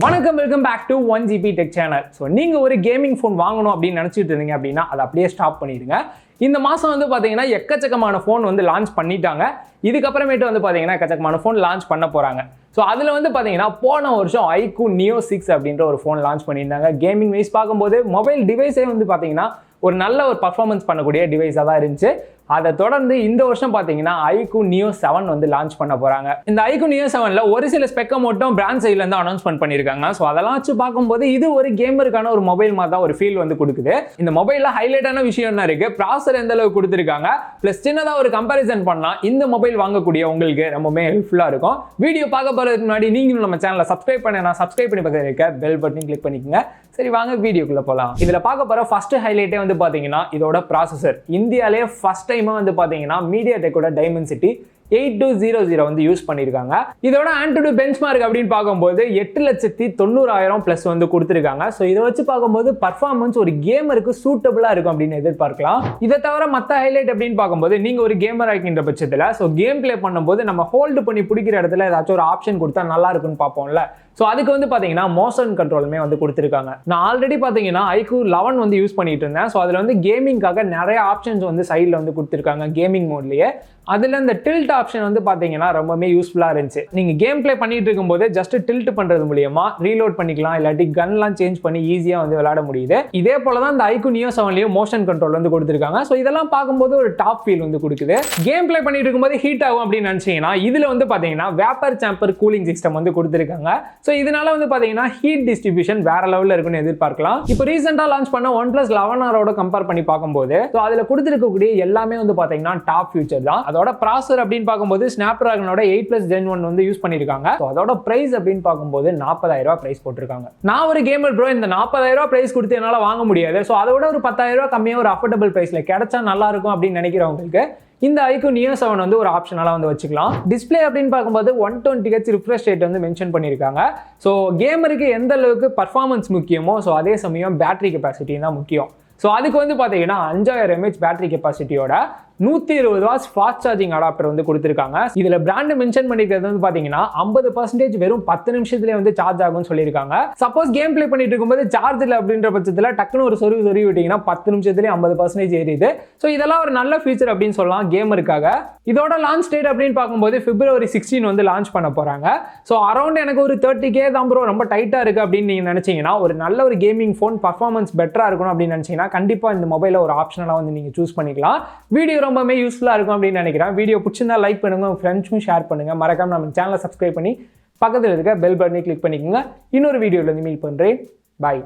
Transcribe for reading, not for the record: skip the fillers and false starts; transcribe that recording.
வணக்கம், welcome back to 1GB tech channel. So நீங்கள் ஒரு கேமிங் ஃபோன் வாங்கணும் அப்படின்னு நினச்சிட்டு இருந்தீங்க அப்படின்னா அதை அப்படியே ஸ்டாப் பண்ணிடுங்க. இந்த மாதம் வந்து பார்த்தீங்கன்னா எக்கச்சக்கமான ஃபோன் வந்து லான்ச் பண்ணிட்டாங்க. இதுக்கப்புறமேட்டு வந்து பார்த்தீங்கன்னா எக்கச்சக்கமான ஃபோன் லான்ச் பண்ண போகிறாங்க. ஸோ அதில் வந்து பார்த்தீங்கன்னா போன வருஷம் iQOO Neo 6 அப்படின்ற ஒரு ஃபோன் லான்ச் பண்ணியிருந்தாங்க. கேமிங் வைஸ் பார்க்கும்போது மொபைல் டிவைஸே வந்து பார்த்தீங்கன்னா ஒரு நல்ல ஒரு பர்ஃபார்மன்ஸ் பண்ணக்கூடிய டிவைஸாக தான் இருந்துச்சு. அதை தொடர்ந்து இந்த வருஷம் பார்த்தீங்கன்னா iQOO Neo 7 வந்து லான்ச் பண்ண போகிறாங்க. இந்த iQOO Neo 7ல ஒரு சில ஸ்பெக்கை மட்டும் பிராண்ட் சைட்லேருந்து அனௌன்ஸ்மெண்ட் பண்ணியிருக்காங்க. ஸோ அதெல்லாம் வச்சு பார்க்கும்போது இது ஒரு கேமருக்கான ஒரு மொபைல் மாதிரி தான் ஒரு ஃபீல் வந்து கொடுக்குது. இந்த மொபைலில் ஹைலைட்டான விஷயம் என்ன இருக்குது, ப்ராசர் எந்த அளவுக்கு கொடுத்துருக்காங்க, ப்ளஸ் சின்னதாக ஒரு கம்பேரிசன் பண்ணலாம். இந்த மொபைல் வாங்கக்கூடிய உங்களுக்கு ரொம்பவே ஹெல்ப்ஃபுல்லாக இருக்கும். வீடியோ பார்க்க போகிறதுக்கு முன்னாடி நீங்களும் நம்ம சேனலை சப்ஸ்கிரைப் பண்ணி பக்கத்தில் இருக்க பெல் பட்டன் கிளிக் பண்ணிக்கோங்க. சரி, வாங்க வீடியோக்குள்ள போகலாம். இதில் பார்க்க போகிற ஃபர்ஸ்ட் ஹைலைட்டே வந்து பார்த்தீங்கன்னா இதோட ப்ராசஸர். இந்தியாவிலேயே ஃபர்ஸ்ட் டைமாக வந்து பார்த்தீங்கன்னா மீடியாடெக்கோட டைமென்சிட்டி 8200 வந்து யூஸ் பண்ணியிருக்காங்க. இதோட ஆன்டுடு பெஞ்ச்மார்க் அப்படின்னு பார்க்கும்போது 8,90,000 பிளஸ் வந்து கொடுத்துருக்காங்க. ஸோ இதை வச்சு பார்க்கும்போது பர்ஃபார்மன்ஸ் ஒரு கேமருக்கு சூட்டபிளாக இருக்கும் அப்படின்னு எதிர்பார்க்கலாம். இதை தவிர மற்ற ஹைலைட் அப்படின்னு பார்க்கும்போது நீங்கள் ஒரு கேமர் ஆகின்ற பட்சத்தில் ஸோ கேம் பிளே பண்ணும்போது நம்ம ஹோல்டு பண்ணி பிடிக்கிற இடத்துல ஏதாச்சும் ஒரு ஆப்ஷன் கொடுத்தா நல்லா இருக்குன்னு பார்ப்போம்ல. ஸோ அதுக்கு வந்து பார்த்தீங்கன்னா மோஷன் கண்ட்ரோலுமே வந்து கொடுத்துருக்காங்க. நான் ஆல்ரெடி பார்த்தீங்கன்னா iQOO 11 வந்து யூஸ் பண்ணிட்டு இருந்தேன். ஸோ அதில் வந்து கேமிங்காக நிறைய ஆப்ஷன்ஸ் வந்து சைடில் வந்து கொடுத்துருக்காங்க கேமிங் மோட்லேயே. அதில் இந்த டில்ட் ஆப்ஷன் வந்து பார்த்தீங்கன்னா ரொம்பவே யூஸ்ஃபுல்லாக இருந்துச்சு. நீங்கள் கேம் பிளே பண்ணிட்டு இருக்கும்போது ஜஸ்ட் டில்ட் பண்ணுறது மூலியமா ரீலோட் பண்ணிக்கலாம், இல்லாட்டி கன்லாம் சேஞ்ச் பண்ணி ஈஸியாக வந்து விளையாட முடியுது. இதே போல தான் இந்த iQOO Neo 7லையும் மோஷன் கண்ட்ரோல் வந்து கொடுத்துருக்காங்க. ஸோ இதெல்லாம் பார்க்கும்போது ஒரு டாப் ஃபீல் வந்து கொடுக்குது. கேம் பிளே பண்ணிட்டு இருக்கும்போது ஹீட் ஆகும் அப்படின்னு நினச்சிங்கன்னா இதில் வந்து பார்த்தீங்கன்னா வேப்பர் சாம்பர் கூலிங் சிஸ்டம் வந்து கொடுத்துருக்காங்க. ஸோ இதனால வந்து பார்த்தீங்கன்னா ஹீட் டிஸ்ட்ரிபியூஷன் வேற லெவலில் இருக்குன்னு எதிர்பார்க்கலாம். இப்போ ரீசெண்டாக லான்ச் பண்ண OnePlus 11R கம்பேர் பண்ணி பார்க்கும்போது ஸோ அதில் கொடுத்துருக்கக்கூடிய எல்லாமே வந்து பார்த்தீங்கன்னா டாப் ஃபியூச்சர் தான். அதோட ப்ராசர் அப்படின்னு பார்க்கும்போது ஸ்னாப்டிராகனோட 8+ Gen 1 வந்து யூஸ் பண்ணியிருக்காங்க. ஸோ அதோட பிரைஸ் அப்படின்னு பார்க்கும்போது 40,000 பிரைஸ் போட்டிருக்காங்க. நான் ஒரு கேமர் ப்ரோ, இந்த 40,000 பிரைஸ் கொடுத்து என்னால் வாங்க முடியாது. ஸோ அதோட ஒரு 10,000 கம்மியாக ஒரு அஃபோர்டபுள் பிரைஸில் கிடைச்சா நல்லா இருக்கும் அப்படின்னு நினைக்கிறவங்களுக்கு இந்த iQOO Neo 7 வந்து ஒரு ஆப்ஷனால வந்து வச்சுக்கலாம். டிஸ்பிளே அப்படின்னு பார்க்கும்போது 120Hz ரிஃப்ரெஷ் ரேட் வந்து மென்ஷன் பண்ணியிருக்காங்க. ஸோ கேமருக்கு எந்த அளவுக்கு பர்ஃபார்மன்ஸ் முக்கியமோ ஸோ அதே சமயம் பேட்டரி கெப்பாசிட்டி தான் முக்கியம். ஸோ அதுக்கு வந்து பார்த்தீங்கன்னா 5000 mAh பேட்டரி கெப்பாசிட்டியோட 120 வாட்ஸ் ஃபாஸ்ட் சார்ஜிங் அடாப்டர் வந்து கொடுத்துருக்காங்க. இதில் பிராண்ட் மென்ஷன் பண்ணிக்கிறது வந்து பார்த்தீங்கன்னா 50% வெறும் 10 நிமிஷத்துலேயே வந்து சார்ஜ் ஆகும்னு சொல்லியிருக்காங்க. சப்போஸ் கேம் பிளே பண்ணிட்டு இருக்கும்போது சார்ஜ் இல்லை அப்படின்ற பட்சத்தில் டக்குன்னு ஒரு சொருவி விட்டீங்கன்னா 10 நிமிஷத்துலேயே 50% ஏறிது. ஸோ இதெல்லாம் ஒரு நல்ல ஃபீச்சர் அப்படின்னு சொல்லலாம் கேமருக்காக. இதோட லான்ச் டேட் அப்படின்னு பார்க்கும்போது February 16 வந்து லான்ச் பண்ண போகிறாங்க. ஸோ அரௌண்ட் எனக்கு ஒரு 30K தான் ப்ரோ, ரொம்ப டைட்டாக இருக்குது அப்படின்னு நீங்கள் நினச்சிங்கன்னா ஒரு நல்ல ஒரு கேமிங் ஃபோன் பர்ஃபார்மன்ஸ் பெட்டராக இருக்கணும் அப்படின்னு நினச்சிங்கன்னா கண்டிப்பாக இந்த மொபைலை ஒரு ஆப்ஷனலாக வந்து நீங்கள் சூஸ் பண்ணிக்கலாம். வீடியோ ரொம்பவே யூஸ்ஃபுல்லாக இருக்கும் அப்படின்னு நினைக்கிறேன். வீடியோ பிடிச்சிருந்தா லைக் பண்ணுங்க, உங்கள் ஃப்ரெண்ட்ஸும் ஷேர் பண்ணுங்க. மறக்காம நம்ம சேனலை சப்ஸ்கிரைப் பண்ணி பக்கத்தில் இருக்க பெல் பட்டனை கிளிக் பண்ணிக்கோங்க. இன்னொரு வீடியோவில் வந்து மீட் பண்ணுறேன். பாய்.